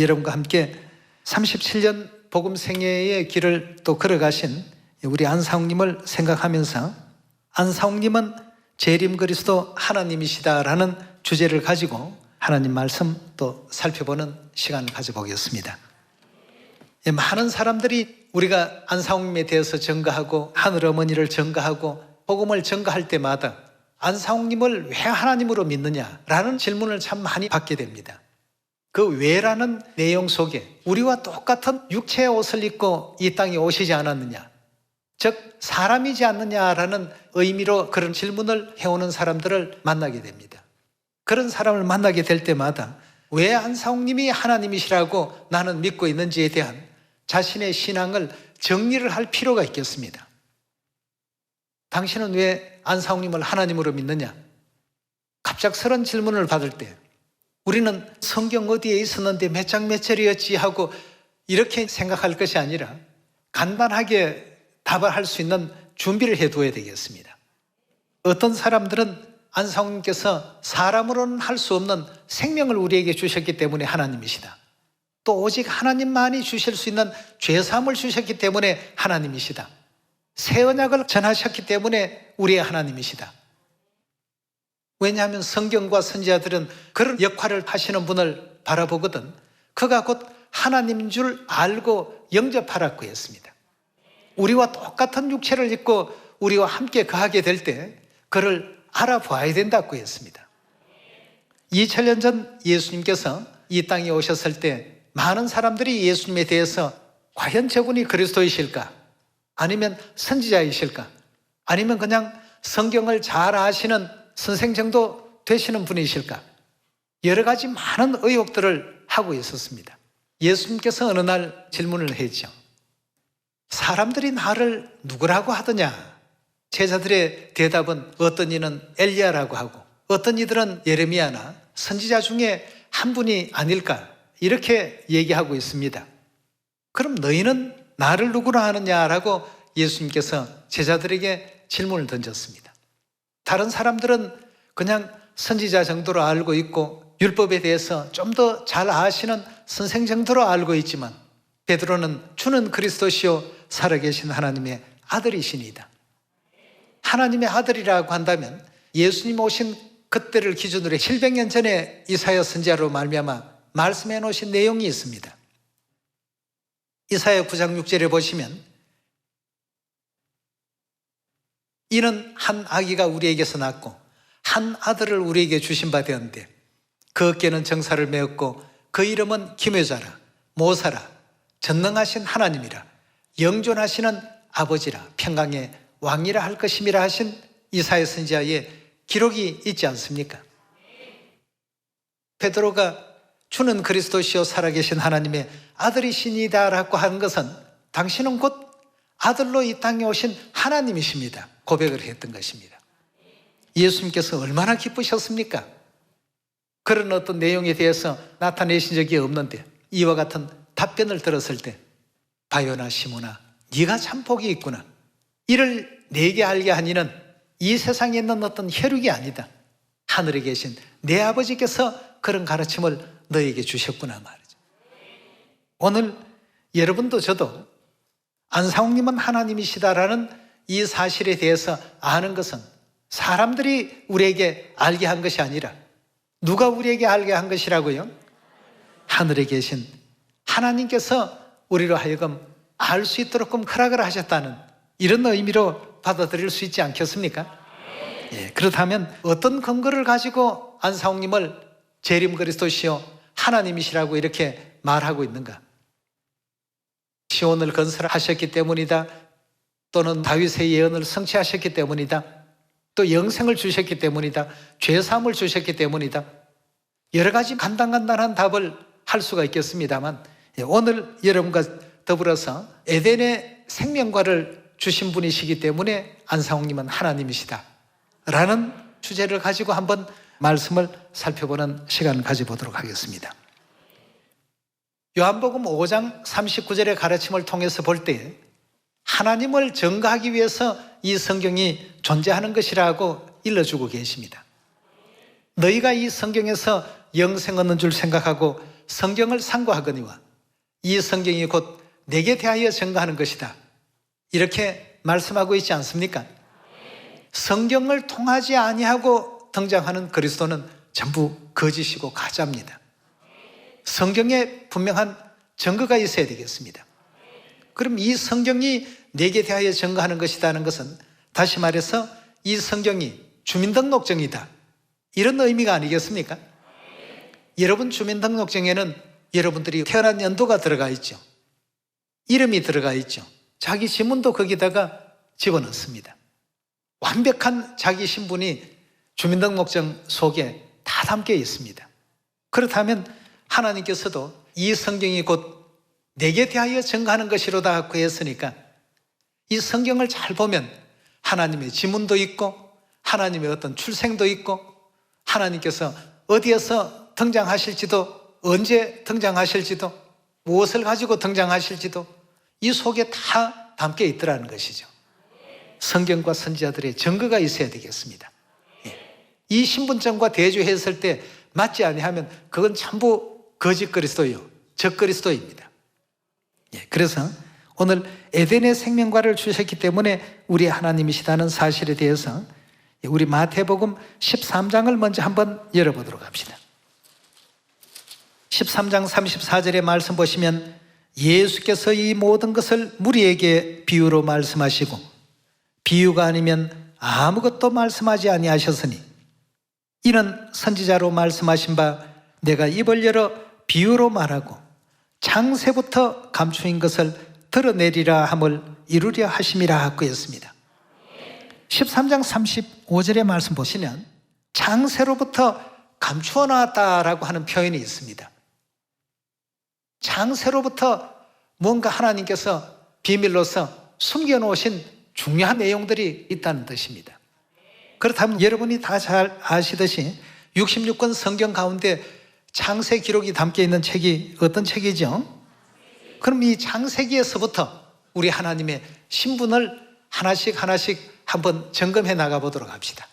여러분과 함께 37년 복음 생애의 길을 또 걸어가신 우리 안상욱님을 생각하면서 안상욱님은 재림 그리스도 하나님이시다라는 주제를 가지고 하나님 말씀 또 살펴보는 시간을 가져보겠습니다. 많은 사람들이 우리가 안상욱님에 대해서 전가하고 하늘어머니를 전가하고 복음을 전가할 때마다 안상욱님을 왜 하나님으로 믿느냐라는 질문을 참 많이 받게 됩니다. 그 왜라는 내용 속에 우리와 똑같은 육체의 옷을 입고 이 땅에 오시지 않았느냐, 즉 사람이지 않느냐라는 의미로 그런 질문을 해오는 사람들을 만나게 됩니다. 그런 사람을 만나게 될 때마다 왜 안상욱님이 하나님이시라고 나는 믿고 있는지에 대한 자신의 신앙을 정리를 할 필요가 있겠습니다. 당신은 왜 안상욱님을 하나님으로 믿느냐? 갑작스런 질문을 받을 때 우리는 성경 어디에 있었는데 몇 장 몇 절이었지 하고 이렇게 생각할 것이 아니라 간단하게 답을 할 수 있는 준비를 해둬야 되겠습니다. 어떤 사람들은 안상욱님께서 사람으로는 할 수 없는 생명을 우리에게 주셨기 때문에 하나님이시다. 또 오직 하나님만이 주실 수 있는 죄사함을 주셨기 때문에 하나님이시다. 새 언약을 전하셨기 때문에 우리의 하나님이시다. 왜냐하면 성경과 선지자들은 그런 역할을 하시는 분을 바라보거든 그가 곧 하나님인 줄 알고 영접하라고 했습니다. 우리와 똑같은 육체를 입고 우리와 함께 거하게 될 때 그를 알아봐야 된다고 했습니다. 2000년 전 예수님께서 이 땅에 오셨을 때 많은 사람들이 예수님에 대해서 과연 저분이 그리스도이실까? 아니면 선지자이실까? 아니면 그냥 성경을 잘 아시는 선생 정도 되시는 분이실까? 여러 가지 많은 의혹들을 하고 있었습니다. 예수님께서 어느 날 질문을 했죠. 사람들이 나를 누구라고 하더냐? 제자들의 대답은 어떤 이는 엘리야라고 하고 어떤 이들은 예레미야나 선지자 중에 한 분이 아닐까? 이렇게 얘기하고 있습니다. 그럼 너희는 나를 누구라 하느냐라고 예수님께서 제자들에게 질문을 던졌습니다. 다른 사람들은 그냥 선지자 정도로 알고 있고 율법에 대해서 좀 더 잘 아시는 선생 정도로 알고 있지만 베드로는 주는 그리스도시요 살아계신 하나님의 아들이시니이다. 하나님의 아들이라고 한다면 예수님 오신 그때를 기준으로 700년 전에 이사야 선지자로 말미암아 말씀해 놓으신 내용이 있습니다. 이사야 9장 6절에 보시면 이는 한 아기가 우리에게서 낳고 한 아들을 우리에게 주신 바 되었는데 그 어깨는 정사를 메었고 그 이름은 기묘자라 모사라 전능하신 하나님이라 영존하시는 아버지라 평강의 왕이라 할 것임이라 하신 이사야 선지자의 기록이 있지 않습니까? 베드로가 주는 그리스도시요 살아계신 하나님의 아들이시니다라고 하는 것은 당신은 곧 아들로 이 땅에 오신 하나님이십니다. 고백을 했던 것입니다. 예수님께서 얼마나 기쁘셨습니까? 그런 어떤 내용에 대해서 나타내신 적이 없는데 이와 같은 답변을 들었을 때 바요나 시모나 네가 참 복이 있구나. 이를 내게 알게 하니는 이 세상에 있는 어떤 혈육이 아니다. 하늘에 계신 내 아버지께서 그런 가르침을 너에게 주셨구나 말이죠. 오늘 여러분도 저도 안상욱님은 하나님이시다라는 이 사실에 대해서 아는 것은 사람들이 우리에게 알게 한 것이 아니라 누가 우리에게 알게 한 것이라고요? 하늘에 계신 하나님께서 우리로 하여금 알 수 있도록 허락을 하셨다는 이런 의미로 받아들일 수 있지 않겠습니까? 예, 그렇다면 어떤 근거를 가지고 안상욱님을 재림 그리스도시요 하나님이시라고 이렇게 말하고 있는가? 시온을 건설하셨기 때문이다. 또는 다윗의 예언을 성취하셨기 때문이다. 또 영생을 주셨기 때문이다. 죄사함을 주셨기 때문이다. 여러 가지 간단한 답을 할 수가 있겠습니다만 오늘 여러분과 더불어서 에덴의 생명과를 주신 분이시기 때문에 안상욱님은 하나님이시다 라는 주제를 가지고 한번 말씀을 살펴보는 시간을 가져보도록 하겠습니다. 요한복음 5장 39절의 가르침을 통해서 볼 때 하나님을 증거하기 위해서 이 성경이 존재하는 것이라고 일러주고 계십니다. 너희가 이 성경에서 영생 얻는 줄 생각하고 성경을 상고하거니와 이 성경이 곧 내게 대하여 증거하는 것이다. 이렇게 말씀하고 있지 않습니까? 성경을 통하지 아니하고 등장하는 그리스도는 전부 거짓이고 가짜입니다. 성경에 분명한 증거가 있어야 되겠습니다. 그럼 이 성경이 내게 대하여 증거하는 것이라는 것은 다시 말해서 이 성경이 주민등록증이다. 이런 의미가 아니겠습니까? 여러분 주민등록증에는 여러분들이 태어난 연도가 들어가 있죠. 이름이 들어가 있죠. 자기 지문도 거기다가 집어넣습니다. 완벽한 자기 신분이 주민등록증 속에 다 담겨 있습니다. 그렇다면 하나님께서도 이 성경이 곧 내게 대하여 증거하는 것이로다 고 했으니까 이 성경을 잘 보면 하나님의 지문도 있고 하나님의 어떤 출생도 있고 하나님께서 어디에서 등장하실지도 언제 등장하실지도 무엇을 가지고 등장하실지도 이 속에 다 담겨 있더라는 것이죠. 성경과 선지자들의 증거가 있어야 되겠습니다. 이 신분증과 대조했을 때 맞지 아니하면 그건 전부 거짓 그리스도요, 적 그리스도입니다. 그래서 오늘 에덴의 생명과를 주셨기 때문에 우리 하나님이시다는 사실에 대해서 우리 마태복음 13장을 먼저 한번 열어보도록 합시다. 13장 34절의 말씀 보시면 예수께서 이 모든 것을 무리에게 비유로 말씀하시고 비유가 아니면 아무것도 말씀하지 아니하셨으니 이는 선지자로 말씀하신 바 내가 입을 열어 비유로 말하고 창세부터 감추인 것을 드러내리라 함을 이루려 하심이라 하고 했습니다. 13장 35절의 말씀 보시면 창세로부터 감추어 놨다라고 하는 표현이 있습니다. 창세로부터 뭔가 하나님께서 비밀로서 숨겨놓으신 중요한 내용들이 있다는 뜻입니다. 그렇다면 여러분이 다 잘 아시듯이 66권 성경 가운데 창세 기록이 담겨 있는 책이 어떤 책이죠? 그럼 이 창세기에서부터 우리 하나님의 신분을 하나씩 한번 점검해 나가 보도록 합시다.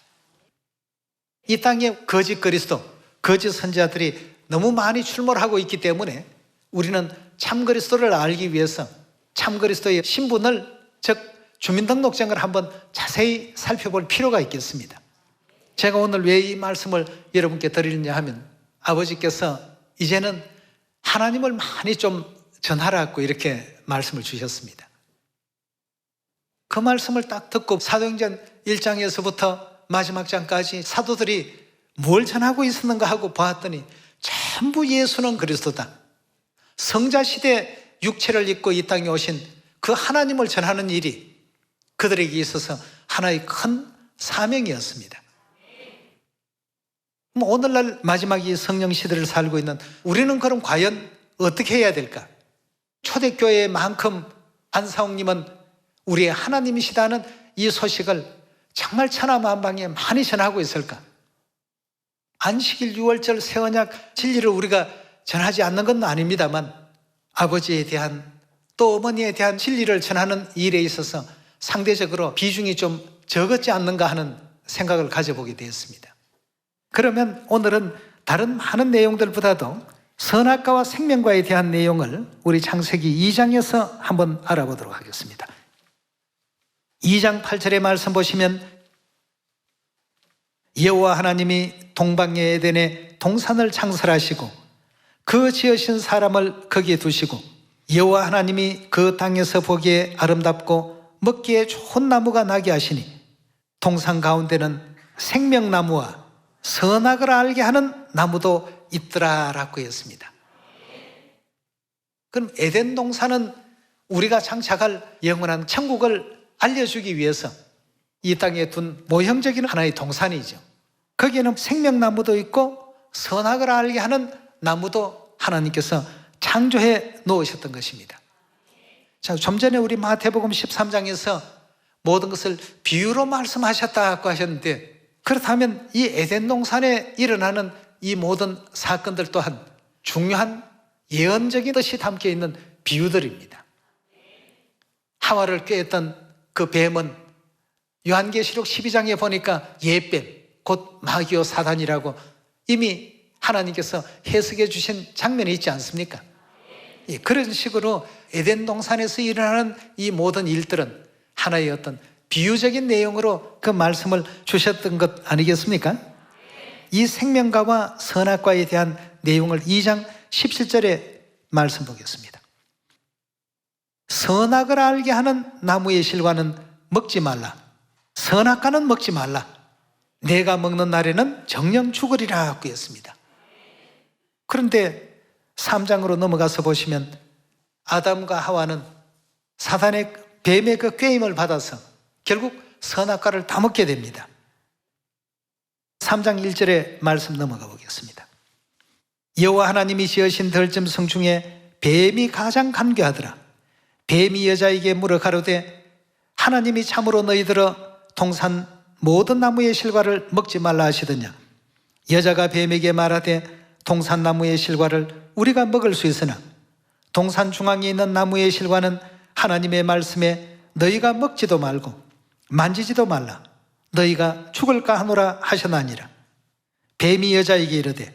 이 땅에 거짓 그리스도, 거짓 선지자들이 너무 많이 출몰하고 있기 때문에 우리는 참 그리스도를 알기 위해서 참 그리스도의 신분을, 즉 주민등록증을 한번 자세히 살펴볼 필요가 있겠습니다. 제가 오늘 왜 이 말씀을 여러분께 드리느냐 하면 아버지께서 이제는 하나님을 많이 좀 전하라고 이렇게 말씀을 주셨습니다. 그 말씀을 딱 듣고 사도행전 1장에서부터 마지막 장까지 사도들이 뭘 전하고 있었는가 하고 보았더니 전부 예수는 그리스도다. 성자시대 육체를 입고 이 땅에 오신 그 하나님을 전하는 일이 그들에게 있어서 하나의 큰 사명이었습니다. 오늘날 마지막 이 성령 시대를 살고 있는 우리는 그럼 과연 어떻게 해야 될까? 초대교회만큼 안사홍님은 우리의 하나님이시다는 이 소식을 정말 천하만방에 많이 전하고 있을까? 안식일, 유월절, 새언약 진리를 우리가 전하지 않는 건 아닙니다만 아버지에 대한 또 어머니에 대한 진리를 전하는 일에 있어서 상대적으로 비중이 좀 적었지 않는가 하는 생각을 가져보게 되었습니다. 그러면 오늘은 다른 많은 내용들보다도 선악과와 생명과에 대한 내용을 우리 창세기 2장에서 한번 알아보도록 하겠습니다. 2장 8절의 말씀 보시면 여호와 하나님이 동방의 에덴에 동산을 창설하시고 그 지으신 사람을 거기에 두시고 여호와 하나님이 그 땅에서 보기에 아름답고 먹기에 좋은 나무가 나게 하시니 동산 가운데는 생명나무와 선악을 알게 하는 나무도 있더라라고 했습니다. 그럼 에덴 동산은 우리가 장착할 영원한 천국을 알려주기 위해서 이 땅에 둔 모형적인 하나의 동산이죠. 거기에는 생명나무도 있고 선악을 알게 하는 나무도 하나님께서 창조해 놓으셨던 것입니다. 자, 좀 전에 우리 마태복음 13장에서 모든 것을 비유로 말씀하셨다고 하셨는데 그렇다면 이 에덴 동산에 일어나는 이 모든 사건들 또한 중요한 예언적인 뜻이 담겨 있는 비유들입니다. 하와를 꾀했던 그 뱀은 요한계시록 12장에 보니까 예뱀, 곧 마귀요 사단이라고 이미 하나님께서 해석해 주신 장면이 있지 않습니까? 예, 그런 식으로 에덴 동산에서 일어나는 이 모든 일들은 하나의 어떤 비유적인 내용으로 그 말씀을 주셨던 것 아니겠습니까? 이 생명과와 선악과에 대한 내용을 2장 17절에 말씀 보겠습니다. 선악을 알게 하는 나무의 실과는 먹지 말라. 선악과는 먹지 말라. 내가 먹는 날에는 정령 죽으리라 고 했습니다. 그런데 3장으로 넘어가서 보시면 아담과 하와는 사단의 뱀의 그 꾀임을 받아서 결국 선악과를 다 먹게 됩니다. 3장 1절의 말씀 넘어가 보겠습니다. 여호와 하나님이 지으신 덜짐승 중에 뱀이 가장 간교하더라. 뱀이 여자에게 물어 가로되 하나님이 참으로 너희들어 동산 모든 나무의 실과를 먹지 말라 하시더냐. 여자가 뱀에게 말하되 동산 나무의 실과를 우리가 먹을 수 있으나 동산 중앙에 있는 나무의 실과는 하나님의 말씀에 너희가 먹지도 말고 만지지도 말라. 너희가 죽을까 하노라 하셨나니라. 뱀이 여자에게 이르되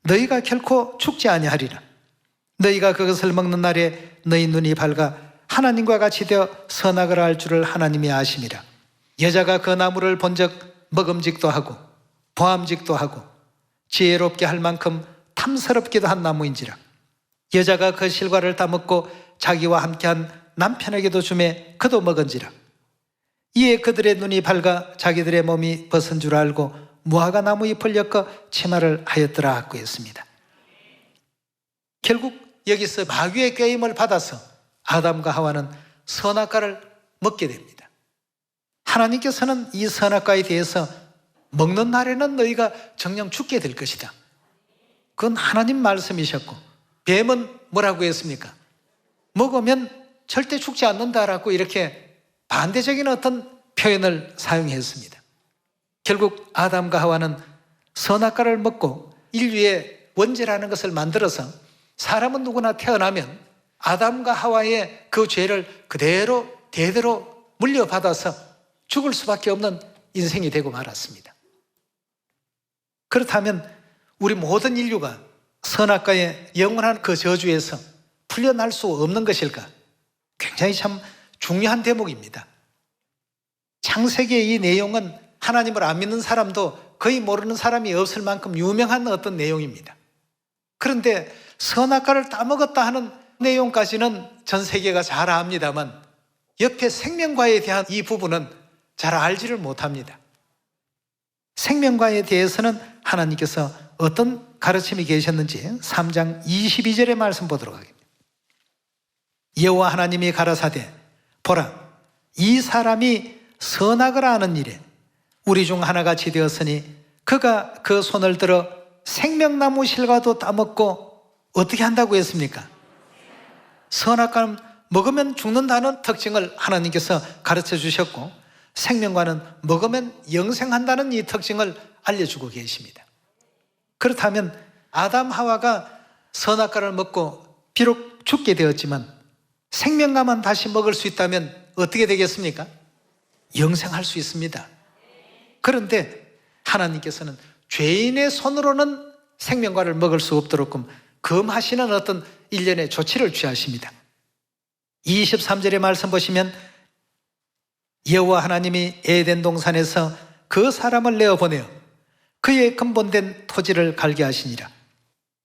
너희가 결코 죽지 아니하리라. 너희가 그것을 먹는 날에 너희 눈이 밝아 하나님과 같이 되어 선악을 알 줄을 하나님이 아심이라. 여자가 그 나무를 본즉 먹음직도 하고 보암직도 하고 지혜롭게 할 만큼 탐스럽기도 한 나무인지라. 여자가 그 실과를 다 먹고 자기와 함께한 남편에게도 주매 그도 먹은지라. 이에 그들의 눈이 밝아 자기들의 몸이 벗은 줄 알고 무화과 나무 잎을 엮어 치마를 하였더라 하고 했습니다. 결국 여기서 마귀의 꾀임을 받아서 아담과 하와는 선악과를 먹게 됩니다. 하나님께서는 이 선악과에 대해서 먹는 날에는 너희가 정녕 죽게 될 것이다. 그건 하나님 말씀이셨고, 뱀은 뭐라고 했습니까? 먹으면 절대 죽지 않는다라고 이렇게 반대적인 어떤 표현을 사용했습니다. 결국 아담과 하와는 선악과를 먹고 인류의 원죄라는 것을 만들어서 사람은 누구나 태어나면 아담과 하와의 그 죄를 그대로 대대로 물려받아서 죽을 수밖에 없는 인생이 되고 말았습니다. 그렇다면 우리 모든 인류가 선악과의 영원한 그 저주에서 풀려날 수 없는 것일까? 굉장히 참 중요한 대목입니다. 창세기의 이 내용은 하나님을 안 믿는 사람도 거의 모르는 사람이 없을 만큼 유명한 어떤 내용입니다. 그런데 선악과를 따먹었다 하는 내용까지는 전 세계가 잘 압니다만 옆에 생명과에 대한 이 부분은 잘 알지를 못합니다. 생명과에 대해서는 하나님께서 어떤 가르침이 계셨는지 3장 22절의 말씀 보도록 하겠습니다. 여호와 하나님이 가라사대 보라 이 사람이 선악을 아는 일에 우리 중 하나같이 되었으니 그가 그 손을 들어 생명나무 실과도 따먹고 어떻게 한다고 했습니까? 선악과는 먹으면 죽는다는 특징을 하나님께서 가르쳐 주셨고 생명과는 먹으면 영생한다는 이 특징을 알려주고 계십니다. 그렇다면 아담 하와가 선악과를 먹고 비록 죽게 되었지만 생명과만 다시 먹을 수 있다면 어떻게 되겠습니까? 영생할 수 있습니다. 그런데 하나님께서는 죄인의 손으로는 생명과를 먹을 수 없도록 금하시는 어떤 일련의 조치를 취하십니다. 23절의 말씀 보시면 여호와 하나님이 에덴 동산에서 그 사람을 내어보내어 그의 근본된 토지를 갈게 하시니라.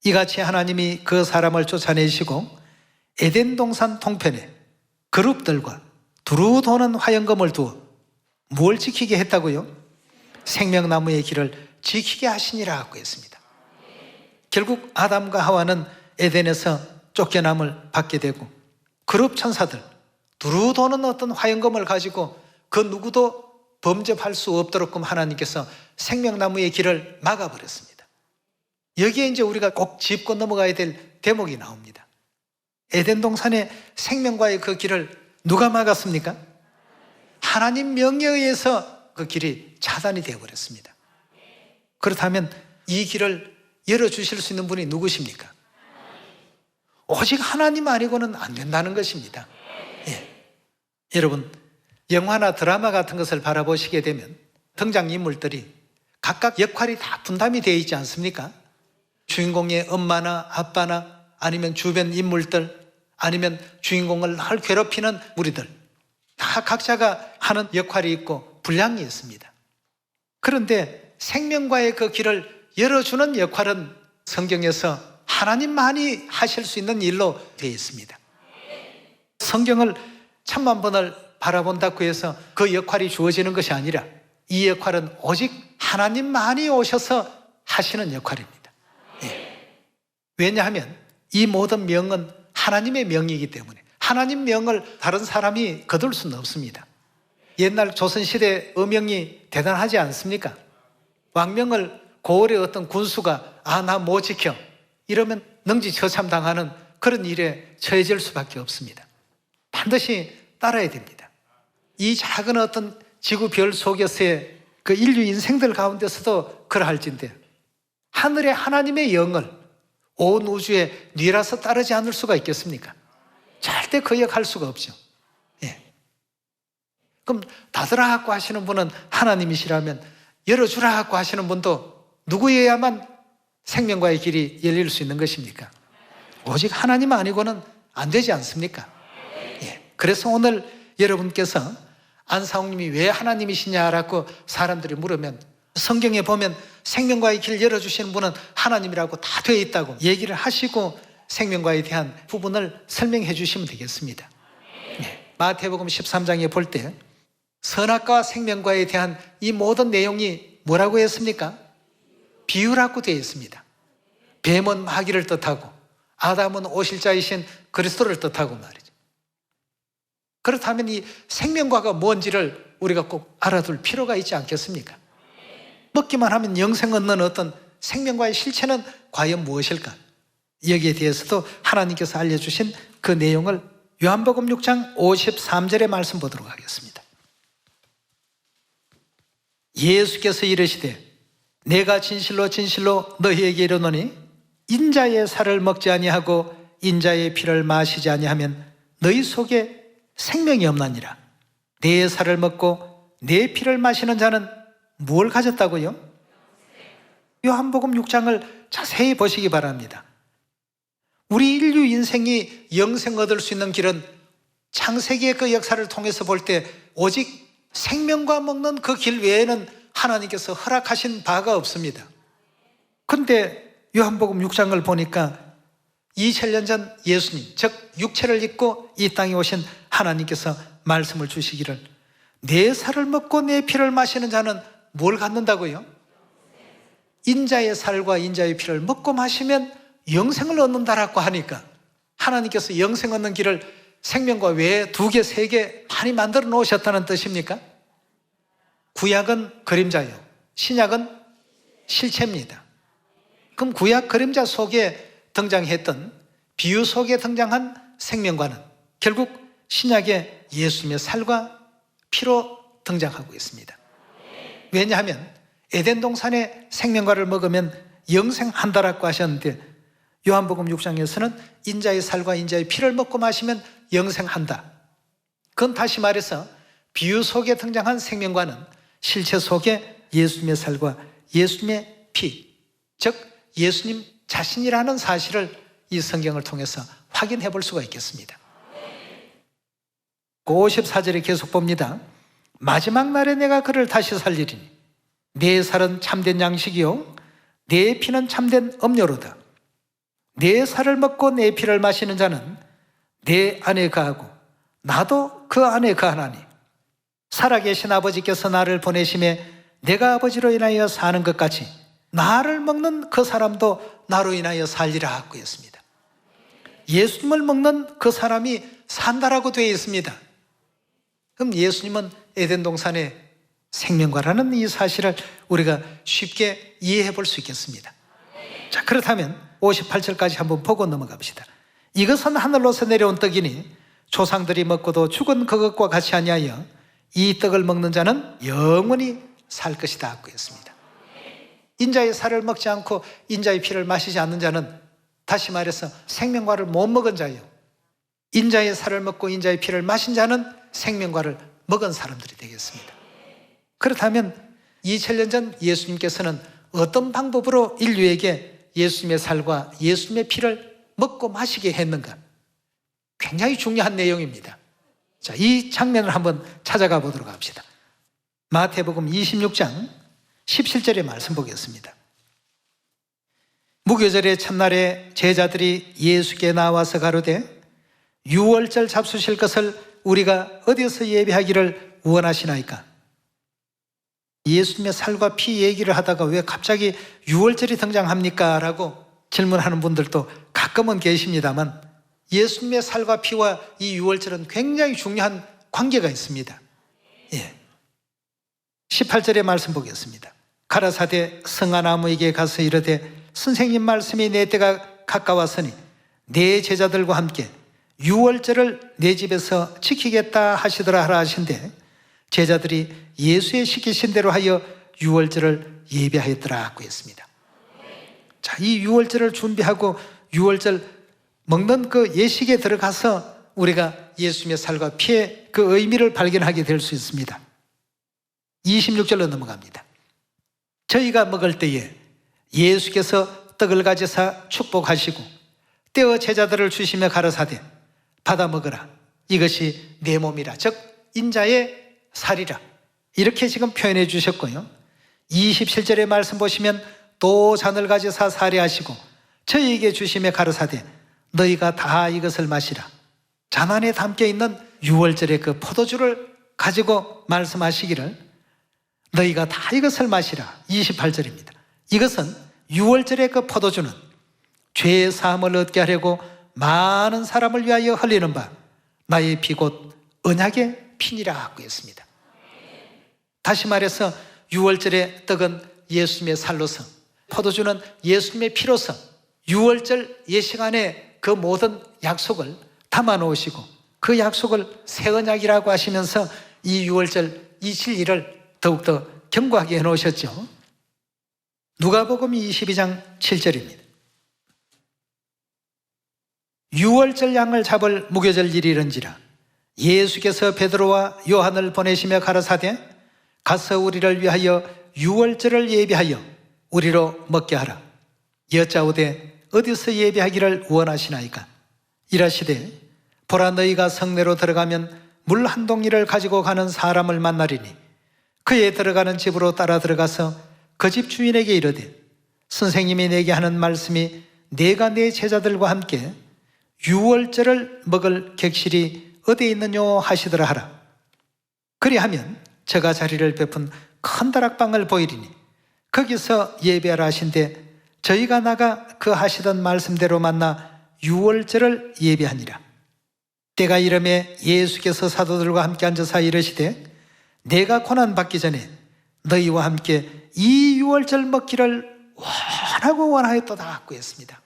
이같이 하나님이 그 사람을 쫓아내시고 에덴 동산 동편에 그룹들과 두루 도는 화영검을 두어 뭘 지키게 했다고요? 생명나무의 길을 지키게 하시니라 하고 했습니다. 결국 아담과 하와는 에덴에서 쫓겨남을 받게 되고 그룹 천사들 두루 도는 어떤 화영검을 가지고 그 누구도 범접할 수 없도록 하나님께서 생명나무의 길을 막아버렸습니다. 여기에 이제 우리가 꼭 짚고 넘어가야 될 대목이 나옵니다. 에덴 동산의 생명과의 그 길을 누가 막았습니까? 하나님 명령에 의해서 그 길이 차단이 되어버렸습니다. 그렇다면 이 길을 열어주실 수 있는 분이 누구십니까? 오직 하나님 아니고는 안 된다는 것입니다. 예. 여러분 영화나 드라마 같은 것을 바라보시게 되면 등장인물들이 각각 역할이 다 분담이 되어 있지 않습니까? 주인공의 엄마나 아빠나 아니면 주변 인물들 아니면 주인공을 늘 괴롭히는 무리들 다 각자가 하는 역할이 있고 분량이 있습니다. 그런데 생명과의 그 길을 열어주는 역할은 성경에서 하나님만이 하실 수 있는 일로 되어 있습니다. 성경을 천만 번을 바라본다고 해서 그 역할이 주어지는 것이 아니라 이 역할은 오직 하나님만이 오셔서 하시는 역할입니다. 왜냐하면 이 모든 명은 하나님의 명이기 때문에 하나님 명을 다른 사람이 거둘 수는 없습니다. 옛날 조선시대 어명이 대단하지 않습니까? 왕명을 고을의 어떤 군수가 나 못 지켜 이러면 능지처참당하는 그런 일에 처해질 수밖에 없습니다. 반드시 따라야 됩니다. 이 작은 어떤 지구별 속에서의 그 인류 인생들 가운데서도 그러할진데 하늘의 하나님의 영을 온 우주에 뉘라서 따르지 않을 수가 있겠습니까? 절대 거역할 수가 없죠. 그럼 닫으라고 하시는 분은 하나님이시라면 열어주라고 하시는 분도 누구여야만 생명과의 길이 열릴 수 있는 것입니까? 오직 하나님 아니고는 안 되지 않습니까? 그래서 오늘 여러분께서 안상욱님이 왜 하나님이시냐라고 사람들이 물으면 성경에 보면 생명과의 길을 열어주시는 분은 하나님이라고 다 되어 있다고 얘기를 하시고 생명과에 대한 부분을 설명해 주시면 되겠습니다. 마태복음 13장에 볼 때 선악과 생명과에 대한 이 모든 내용이 뭐라고 했습니까? 비유라고 되어 있습니다. 뱀은 마귀를 뜻하고 아담은 오실자이신 그리스도를 뜻하고 말이죠. 그렇다면 이 생명과가 뭔지를 우리가 꼭 알아둘 필요가 있지 않겠습니까? 먹기만 하면 영생 얻는 어떤 생명과의 실체는 과연 무엇일까? 여기에 대해서도 하나님께서 알려주신 그 내용을 요한복음 6장 53절의 말씀 보도록 하겠습니다. 예수께서 이르시되 내가 진실로 진실로 너희에게 이르노니 인자의 살을 먹지 아니하고 인자의 피를 마시지 아니하면 너희 속에 생명이 없나니라. 내 살을 먹고 내 피를 마시는 자는 뭘 가졌다고요? 요한복음 6장을 자세히 보시기 바랍니다. 우리 인류 인생이 영생 얻을 수 있는 길은 창세기의 그 역사를 통해서 볼 때 오직 생명과 먹는 그 길 외에는 하나님께서 허락하신 바가 없습니다. 그런데 요한복음 6장을 보니까 2000년 전 예수님, 즉 육체를 입고 이 땅에 오신 하나님께서 말씀을 주시기를 내 살을 먹고 내 피를 마시는 자는 뭘 갖는다고요? 인자의 살과 인자의 피를 먹고 마시면 영생을 얻는다라고 하니까 하나님께서 영생 얻는 길을 생명과 외에 2개, 3개 많이 만들어 놓으셨다는 뜻입니까? 구약은 그림자요, 신약은 실체입니다. 그럼 구약 그림자 속에 등장했던 비유 속에 등장한 생명과는 결국 신약의 예수님의 살과 피로 등장하고 있습니다. 왜냐하면 에덴 동산의 생명과를 먹으면 영생한다라고 하셨는데 요한복음 6장에서는 인자의 살과 인자의 피를 먹고 마시면 영생한다. 그건 다시 말해서 비유 속에 등장한 생명과는 실체 속에 예수님의 살과 예수님의 피, 즉 예수님 자신이라는 사실을 이 성경을 통해서 확인해 볼 수가 있겠습니다. 54절에 계속 봅니다. 마지막 날에 내가 그를 다시 살리리니 내 살은 참된 양식이요 내 피는 참된 음료로다. 내 살을 먹고 내 피를 마시는 자는 내 안에 거하고 나도 그 안에 거하나니 살아계신 아버지께서 나를 보내심에 내가 아버지로 인하여 사는 것 같이 나를 먹는 그 사람도 나로 인하여 살리라 하고 했습니다. 예수님을 먹는 그 사람이 산다라고 되어 있습니다. 그럼 예수님은 에덴 동산의 생명과라는 이 사실을 우리가 쉽게 이해해 볼 수 있겠습니다. 자, 그렇다면 58절까지 한번 보고 넘어가 봅시다. 이것은 하늘로서 내려온 떡이니 조상들이 먹고도 죽은 그것과 같이 아니하여 이 떡을 먹는 자는 영원히 살 것이다 하고 했습니다. 인자의 살을 먹지 않고 인자의 피를 마시지 않는 자는 다시 말해서 생명과를 못 먹은 자예요. 인자의 살을 먹고 인자의 피를 마신 자는 생명과를 먹은 사람들이 되겠습니다. 그렇다면 2000년 전 예수님께서는 어떤 방법으로 인류에게 예수님의 살과 예수님의 피를 먹고 마시게 했는가? 굉장히 중요한 내용입니다. 자, 이 장면을 한번 찾아가 보도록 합시다. 마태복음 26장 17절의 말씀 보겠습니다. 무교절의 첫날에 제자들이 예수께 나와서 가로되 유월절 잡수실 것을 우리가 어디서 예배하기를 원하시나이까? 예수님의 살과 피 얘기를 하다가 왜 갑자기 유월절이 등장합니까? 라고 질문하는 분들도 가끔은 계십니다만 예수님의 살과 피와 이 유월절은 굉장히 중요한 관계가 있습니다. 예. 18절의 말씀 보겠습니다. 가라사대 성아나무에게 가서 이르되 선생님 말씀이 내 때가 가까웠으니 내 제자들과 함께 유월절을 내 집에서 지키겠다 하시더라 하라 하신대 제자들이 예수의 시키신 대로 하여 유월절을 예배하였더라고 했습니다. 자, 이 유월절을 준비하고 유월절 먹는 그 예식에 들어가서 우리가 예수님의 살과 피의 그 의미를 발견하게 될 수 있습니다. 26절로 넘어갑니다. 저희가 먹을 때에 예수께서 떡을 가지사 축복하시고 떼어 제자들을 주시며 가라사대 받아 먹으라 이것이 내 몸이라 즉 인자의 살이라 이렇게 지금 표현해 주셨고요. 27절의 말씀 보시면 또 잔을 가지사 사례하시고 저희에게 주시며 가라사대 너희가 다 이것을 마시라. 잔 안에 담겨 있는 유월절의 그 포도주를 가지고 말씀하시기를 너희가 다 이것을 마시라. 28절입니다. 이것은 유월절의 그 포도주는 죄의 사함을 얻게 하려고 많은 사람을 위하여 흘리는 바 나의 피 곧 언약의 피니라고 했습니다. 다시 말해서 유월절의 떡은 예수님의 살로서 포도주는 예수님의 피로서 유월절 예식 안에 그 모든 약속을 담아 놓으시고 그 약속을 새 언약이라고 하시면서 이 유월절 이 진리를 더욱더 견고하게 해놓으셨죠. 누가복음 22장 7절입니다. 유월절 양을 잡을 무교절 일이 이른지라 예수께서 베드로와 요한을 보내시며 가라사대 가서 우리를 위하여 유월절을 예비하여 우리로 먹게 하라. 여짜오되 어디서 예배하기를 원하시나이까? 이라시되 보라 너희가 성내로 들어가면 물 한 동이를 가지고 가는 사람을 만나리니 그에 들어가는 집으로 따라 들어가서 그 집 주인에게 이르되 선생님이 내게 하는 말씀이 내가 내 제자들과 함께 유월절을 먹을 객실이 어디에 있느뇨 하시더라 하라. 그리하면 저가 자리를 베푼 큰 다락방을 보이리니 거기서 예배하라 하신대 저희가 나가 그 하시던 말씀대로 만나 유월절을 예배하니라. 때가 이름에 예수께서 사도들과 함께 앉아서 이르시되 내가 고난받기 전에 너희와 함께 이 유월절 먹기를 원하고 원하였도다 하고 했습니다.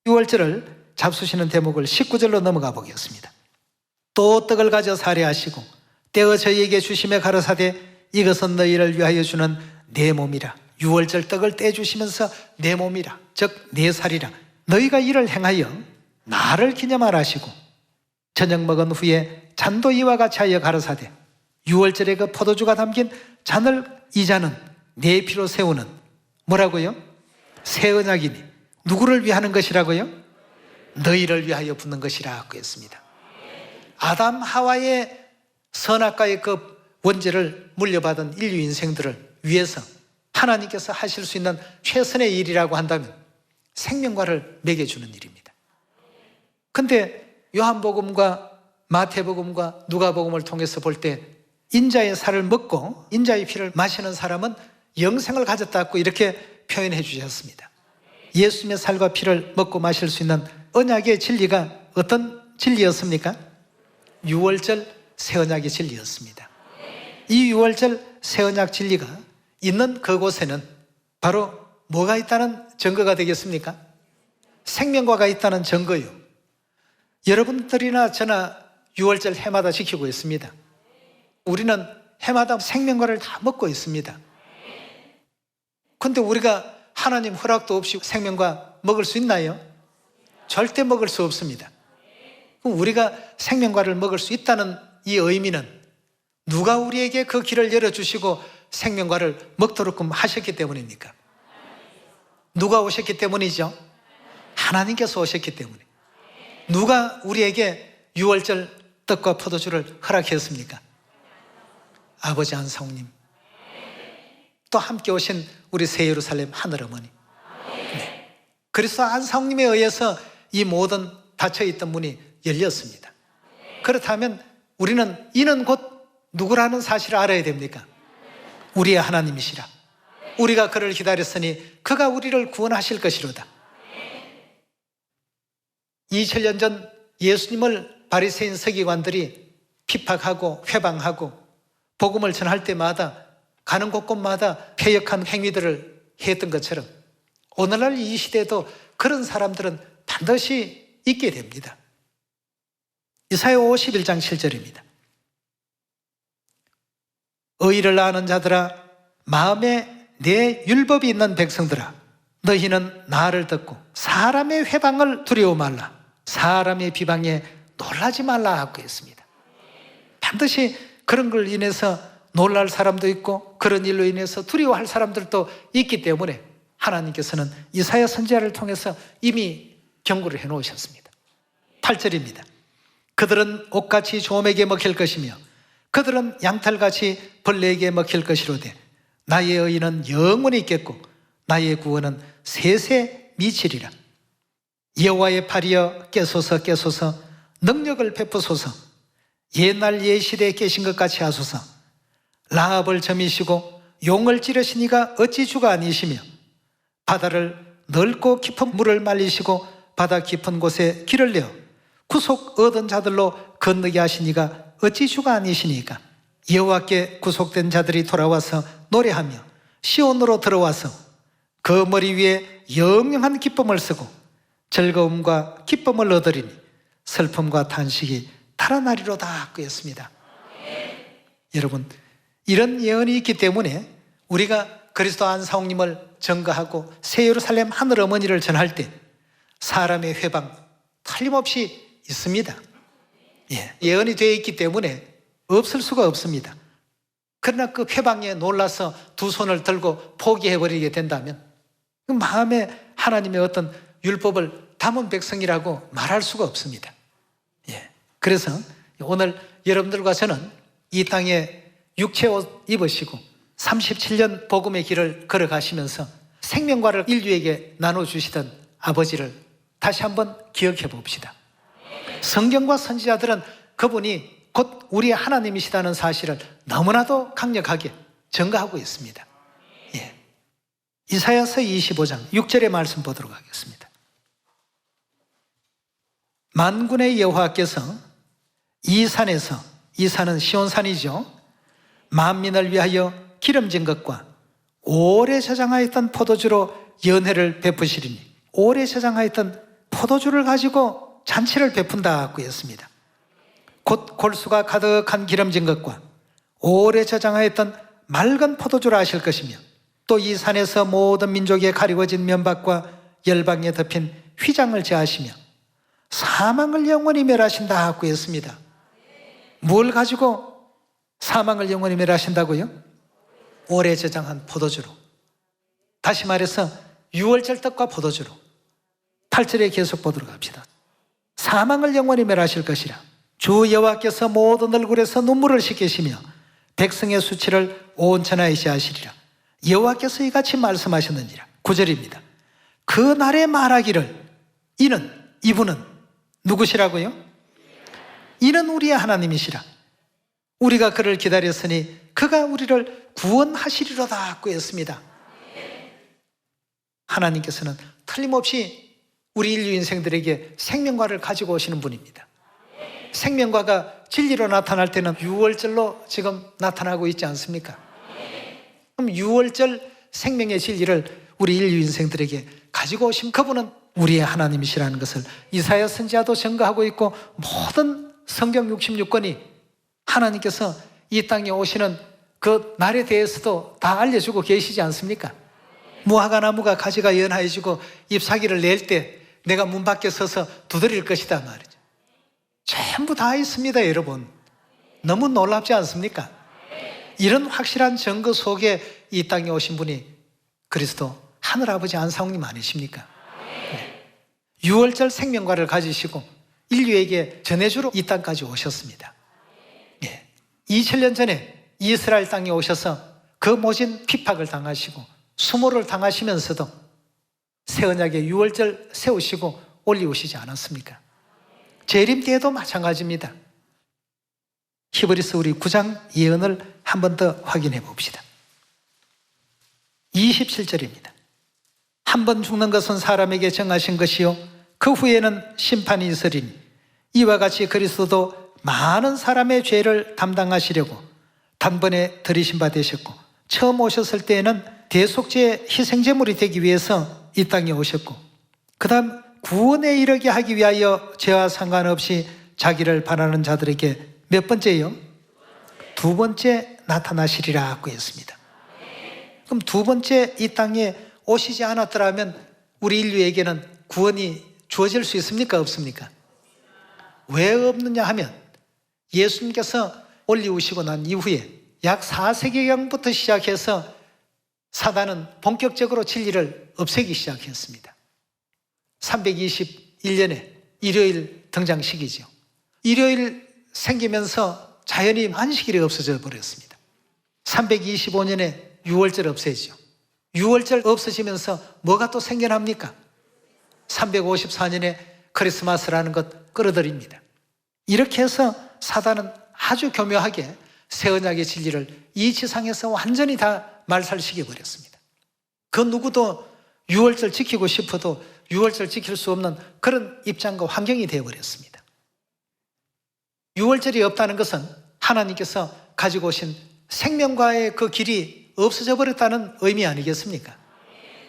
유월절을 잡수시는 대목을 19절로 넘어가 보겠습니다. 또 떡을 가져 사례하시고 떼어 저희에게 주시며 가라사대 이것은 너희를 위하여 주는 내 몸이라. 유월절 떡을 떼주시면서 내 몸이라 즉 내 살이라 너희가 이를 행하여 나를 기념하라 하시고 저녁 먹은 후에 잔도 이와 같이 하여 가라사대 유월절의 그 포도주가 담긴 잔을 이 잔은 내 피로 세우는 뭐라고요? 새 언약이니 누구를 위하는 것이라고요? 너희를 위하여 붓는 것이라고 했습니다. 아담 하와의 선악과의 그 원죄를 물려받은 인류 인생들을 위해서 하나님께서 하실 수 있는 최선의 일이라고 한다면 생명과를 먹여주는 일입니다. 근데 요한복음과 마태복음과 누가복음을 통해서 볼 때 인자의 살을 먹고 인자의 피를 마시는 사람은 영생을 가졌다고 이렇게 표현해 주셨습니다. 예수님의 살과 피를 먹고 마실 수 있는 언약의 진리가 어떤 진리였습니까? 유월절 새 언약의 진리였습니다. 이 유월절 새 언약 진리가 있는 그곳에는 바로 뭐가 있다는 증거가 되겠습니까? 생명과가 있다는 증거요. 여러분들이나 저나 유월절 해마다 지키고 있습니다. 우리는 해마다 생명과를 다 먹고 있습니다. 그런데 우리가 하나님 허락도 없이 생명과 먹을 수 있나요? 절대 먹을 수 없습니다. 그럼 우리가 생명과를 먹을 수 있다는 이 의미는 누가 우리에게 그 길을 열어주시고 생명과를 먹도록 하셨기 때문입니까? 누가 오셨기 때문이죠? 하나님께서 오셨기 때문에. 누가 우리에게 유월절 떡과 포도주를 허락했습니까? 아버지 안상우님, 또 함께 오신 우리 새 예루살렘 하늘어머니. 네. 그리스도 안상우님에 의해서 이 모든 닫혀있던 문이 열렸습니다. 그렇다면 우리는 이는 곧 누구라는 사실을 알아야 됩니까? 우리의 하나님이시라. 우리가 그를 기다렸으니 그가 우리를 구원하실 것이로다. 2000년 전 예수님을 바리새인 서기관들이 핍박하고 회방하고 복음을 전할 때마다 가는 곳곳마다 패역한 행위들을 했던 것처럼 오늘날 이 시대에도 그런 사람들은 반드시 있게 됩니다. 이사야 51장 7절입니다. 의를 아는 자들아, 마음에 내 율법이 있는 백성들아, 너희는 나를 듣고 사람의 회방을 두려워 말라, 사람의 비방에 놀라지 말라 하고 했습니다. 반드시 그런 걸 인해서 놀랄 사람도 있고 그런 일로 인해서 두려워할 사람들도 있기 때문에 하나님께서는 이사야 선지자를 통해서 이미 경고를 해놓으셨습니다. 8절입니다. 그들은 옥같이 조맥에 먹힐 것이며 그들은 양털같이 벌레에게 먹힐 것이로되 나의 의는 영원히 있겠고 나의 구원은 세세 미치리라. 여호와의 팔이여 깨소서 깨소서, 능력을 베푸소서. 옛날 옛시대에 계신 것 같이 하소서. 라합을 점이시고 용을 찌르신 이가 어찌 주가 아니시며 바다를 넓고 깊은 물을 말리시고 바다 깊은 곳에 길을 내어 구속 얻은 자들로 건너게 하신 이가 어찌 주가 아니시니까. 여호와께 구속된 자들이 돌아와서 노래하며 시온으로 들어와서 그 머리 위에 영영한 기쁨을 쓰고 즐거움과 기쁨을 얻으리니 슬픔과 탄식이 달아나리로다 그였습니다. 여러분, 이런 예언이 있기 때문에 우리가 그리스도 안사홍님을 전가하고 새 예루살렘 하늘어머니를 전할 때 사람의 회방 틀림없이 있습니다. 예언이 되어 있기 때문에 없을 수가 없습니다. 그러나 그 회방에 놀라서 두 손을 들고 포기해버리게 된다면 그 마음에 하나님의 어떤 율법을 담은 백성이라고 말할 수가 없습니다. 그래서 오늘 여러분들과 저는 이 땅에 육체 옷 입으시고 37년 복음의 길을 걸어가시면서 생명과를 인류에게 나눠주시던 아버지를 다시 한번 기억해 봅시다. 성경과 선지자들은 그분이 곧 우리의 하나님이시다는 사실을 너무나도 강력하게 전가하고 있습니다. 이사야서 25장 6절의 말씀 보도록 하겠습니다. 만군의 여호와께서 이 산에서, 이 산은 시온산이죠, 만민을 위하여 기름진 것과 오래 저장하였던 포도주로 연회를 베푸시리니, 오래 저장하였던 포도주를 가지고 잔치를 베푼다고 했습니다. 곧 골수가 가득한 기름진 것과 오래 저장하였던 맑은 포도주를 하실 것이며 또 이 산에서 모든 민족에 가리워진 면박과 열방에 덮인 휘장을 제하시며 사망을 영원히 멸하신다고 했습니다. 뭘 가지고 사망을 영원히 멸하신다고요? 오래 저장한 포도주로. 다시 말해서 유월절 떡과 포도주로. 8절에 계속 보도록 합시다. 사망을 영원히 멸하실 것이라. 주 여호와께서 모든 얼굴에서 눈물을 씻기시며 백성의 수치를 온 천하에 시하시리라. 여호와께서 이같이 말씀하셨느니라. 9절입니다. 그 날에 말하기를, 이분은 누구시라고요? 이는 우리의 하나님이시라. 우리가 그를 기다렸으니 그가 우리를 구원하시리로다 고 했습니다. 하나님께서는 틀림없이 우리 인류 인생들에게 생명과를 가지고 오시는 분입니다. 생명과가 진리로 나타날 때는 유월절로 지금 나타나고 있지 않습니까? 그럼 유월절 생명의 진리를 우리 인류 인생들에게 가지고 오신 그분은 우리의 하나님이시라는 것을 이사야 선지자도 증거하고 있고 모든 성경 66권이 하나님께서 이 땅에 오시는 그 날에 대해서도 다 알려주고 계시지 않습니까? 무화과 나무가 가지가 연하여지고 잎사귀를 낼 때 내가 문 밖에 서서 두드릴 것이다 말이죠. 전부 다 있습니다, 여러분. 너무 놀랍지 않습니까? 이런 확실한 증거 속에 이 땅에 오신 분이 그리스도 하늘아버지 안상홍님 아니십니까? 네. 유월절 생명과를 가지시고 인류에게 전해주러 이 땅까지 오셨습니다. 네. 2000년 전에 이스라엘 땅에 오셔서 그 모진 핍박을 당하시고 수모를 당하시면서도 새 언약의 유월절 세우시고 올리우시지 않았습니까? 재림 때에도 마찬가지입니다. 히브리서 우리 9장 예언을 한 번 더 확인해 봅시다. 27절입니다. 한 번 죽는 것은 사람에게 정하신 것이요 그 후에는 심판이 있으리니 이와 같이 그리스도도 많은 사람의 죄를 담당하시려고 단번에 들이신 바 되셨고 처음 오셨을 때에는 대속죄의 희생제물이 되기 위해서 이 땅에 오셨고 그 다음 구원에 이르게 하기 위하여 죄와 상관없이 자기를 바라는 자들에게 몇 번째요? 두 번째 나타나시리라고 했습니다. 그럼 두 번째 이 땅에 오시지 않았더라면 우리 인류에게는 구원이 주어질 수 있습니까? 없습니까? 왜 없느냐 하면 예수님께서 올리우시고 난 이후에 약 4세기경부터 시작해서 사단은 본격적으로 진리를 없애기 시작했습니다. 321년에 일요일 등장식이죠. 일요일 생기면서 자연히 안식일이 없어져 버렸습니다. 325년에 유월절 없애죠. 유월절 없어지면서 뭐가 또 생겨납니까? 354년에 크리스마스라는 것 끌어들입니다. 이렇게 해서 사단은 아주 교묘하게 새 언약의 진리를 이 지상에서 완전히 다 말살시켜버렸습니다. 그 누구도 유월절 지키고 싶어도 유월절 지킬 수 없는 그런 입장과 환경이 되어버렸습니다. 유월절이 없다는 것은 하나님께서 가지고 오신 생명과의 그 길이 없어져 버렸다는 의미 아니겠습니까?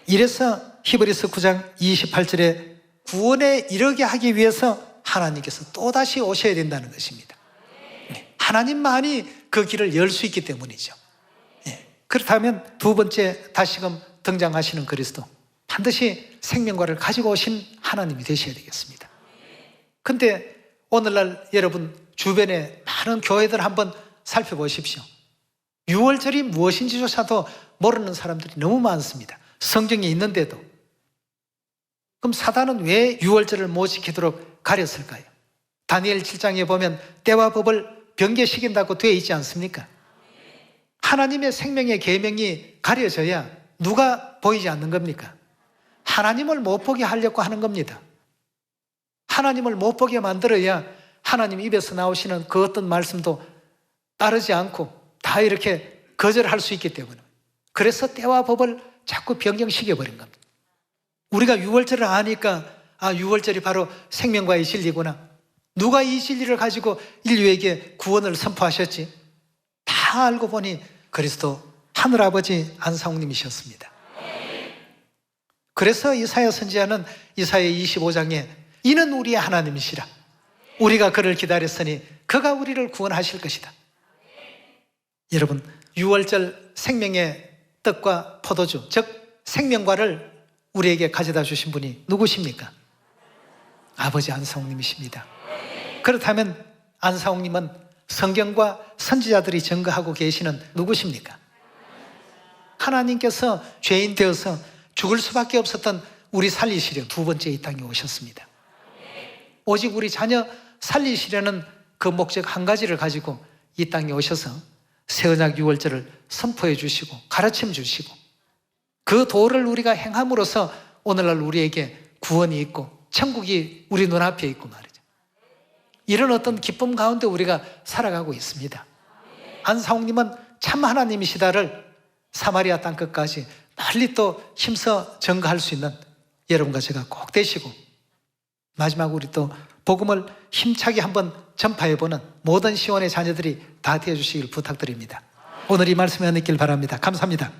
이래서 히브리서 9장 28절에 구원에 이르게 하기 위해서 하나님께서 또다시 오셔야 된다는 것입니다. 하나님만이 그 길을 열 수 있기 때문이죠. 그렇다면 두 번째 다시금 등장하시는 그리스도, 반드시 생명과를 가지고 오신 하나님이 되셔야 되겠습니다. 근데 오늘날 여러분 주변에 많은 교회들 한번 살펴보십시오. 유월절이 무엇인지조차도 모르는 사람들이 너무 많습니다. 성경에 있는데도. 그럼 사단은 왜 유월절을 못 지키도록 가렸을까요? 다니엘 7장에 보면 때와 법을 변개시킨다고 되어 있지 않습니까? 하나님의 생명의 계명이 가려져야 누가 보이지 않는 겁니까? 하나님을 못 보게 하려고 하는 겁니다. 하나님을 못 보게 만들어야 하나님 입에서 나오시는 그 어떤 말씀도 따르지 않고 다 이렇게 거절할 수 있기 때문에. 그래서 때와 법을 자꾸 변경시켜버린 겁니다. 우리가 유월절을 아니까 유월절이 바로 생명과의 진리구나. 누가 이 진리를 가지고 인류에게 구원을 선포하셨지? 다 알고 보니 그리스도 하늘아버지 안상홍님이셨습니다. 그래서 이사야 선지자는 이사야 25장에 이는 우리의 하나님이시라. 우리가 그를 기다렸으니 그가 우리를 구원하실 것이다. 여러분, 유월절 생명의 떡과 포도주, 즉 생명과를 우리에게 가져다 주신 분이 누구십니까? 아버지 안상홍님이십니다. 그렇다면 안상홍님은 성경과 선지자들이 증거하고 계시는 누구십니까? 하나님께서 죄인 되어서 죽을 수밖에 없었던 우리 살리시려 두 번째 이 땅에 오셨습니다. 오직 우리 자녀 살리시려는 그 목적 한 가지를 가지고 이 땅에 오셔서 새 언약 유월절을 선포해 주시고 가르침 주시고 그 도를 우리가 행함으로써 오늘날 우리에게 구원이 있고 천국이 우리 눈앞에 있고 말이죠. 이런 어떤 기쁨 가운데 우리가 살아가고 있습니다. 안상홍님은 참 하나님이시다를 사마리아 땅끝까지 널리 또 힘써 증거할 수 있는 여러분과 제가 꼭 되시고 마지막으로 우리 또 복음을 힘차게 한번 전파해보는 모든 시온의 자녀들이 다 되어주시길 부탁드립니다. 오늘 이 말씀에 느끼길 바랍니다. 감사합니다.